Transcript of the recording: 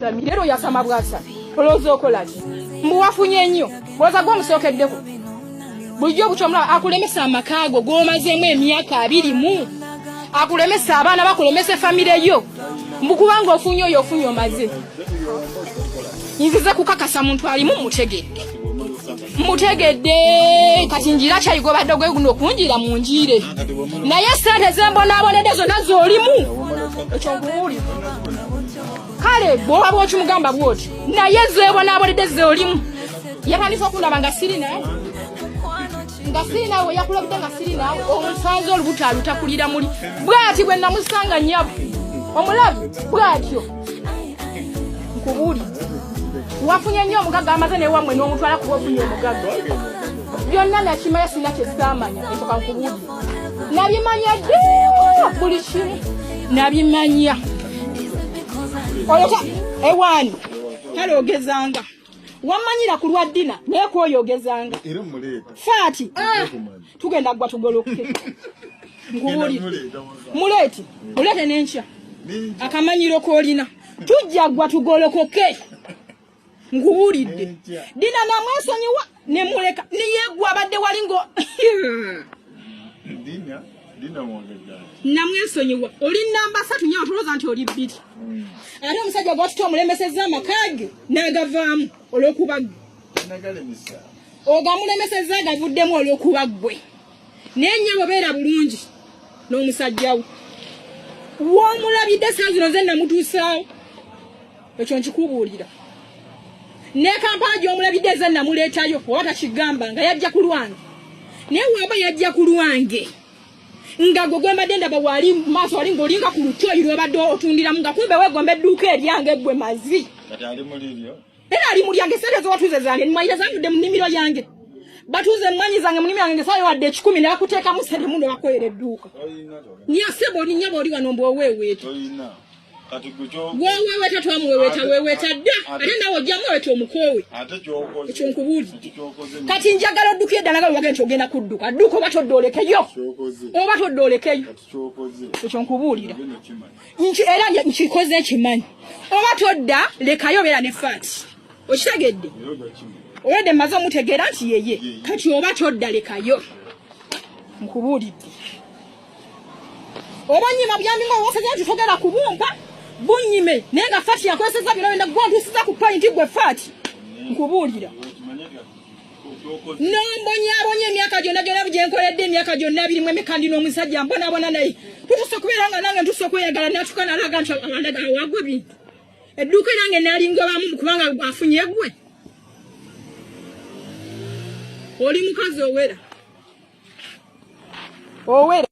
Milero ya samabwasa olozo okolaki mbuwafunye nnyo boza gwo musokeddeko bulijjo butomula akulemesa amakago gomazemu emyaka 2 akulemesa abaana bakulemesa family yo mbukubanga ofunye oyo ofunye omaze nzize kukakasa muntu alimu mutegedde kati njira kyayigo badde guno kunjira munjire naye sente zembona abonedde zonna zolimu ekyo nguwuli kale bwoba bw'okimugamba bwoti naye zeebona abonedde zolimu yatandika okundaba nga siri nawe yakulabidde nga siri nawe omusanze olubuto alutakulira muli bwati bwe namusanga nyabu omulabi bwatyo nkubuuli wafunye nnyo omugaga amaze naye wamwe n'omutwala kuba ofunye omugaga byonna nakimanya sina kyesaamanya ekyo kankubuuli nabimanya dde buli kimu nabimanya oyota ewani kale ogezanga wamanyira ku lwa ddina naye kwoyogezanga faati tugenda gwa tugoloke nkubuulire mulete n'enkya akamanyiro k'olina tujja gwa tugolokoke nkubuulidde dina namwesonyiwa nemuleka niyeegwa abadde walingo namwesonyiwa oli namba 3 nyo otoloza nti oli 2 ate omusajja gwatuta omulemeseza amakage n'agavaamu olw'okuba ogamulemeseza agavuddemu olw'okuba ggwe naye nnyabo beera bulungi n'omusajjawo w'omulabidde saa zino ze namutuusaawo ekyo nkikubuulira ne kampala gy'omulabidde ze namuleetayo oba takigamba nga yajja ku lwange naye waba yajja ku lwange nga gwe gwembadde ndaba wali maaso wali ng'olinga ku lutoyi lw'obadde otundiramu nga kumbe weegomba edduuka eryange ggwe mazi era ali mu lyange sente zewatuuze zange nimayire zavudde mu nnimiro yange batuuze mmanyi zange mu nnimiro yange ngesaayo wadde 10 n'akuteekamu sente muno bakoyera edduuka nyasebo oli nnyabo oli wano mbwoweeweeta woweweeta twamuweweeta dda ate nawe ojjamu weeta omukoowe ekyo nkubuuli kati njagala odduka eddala nga lwebagenda nti ogenda kudduka dduka oba todde olekeyo ekyo nkubuulira era nkikoze nkimanyi oba todda lekayo obeera ne faati okitegedde obadde mmaze omutegeera nti yeye kati oba todda lekayo nkubuulidde oba nnyima byambimu owaseza nti togera kubumpa bunyime naye nga faati yakozeseza bino wenda gwe ontuusiza ku pointi gwe faati nkubuulira nombonyabonye emyaka gyonna gye nkoledde emyaka gyonna 2 emeka ndina omusajja mbonabona naye tutusa okubeera nga nange ntusa okweyagala natuka nalaga nti awagwe bintu edduuka nange nalinga obamu kubanga afunye gwe oli mukazi owera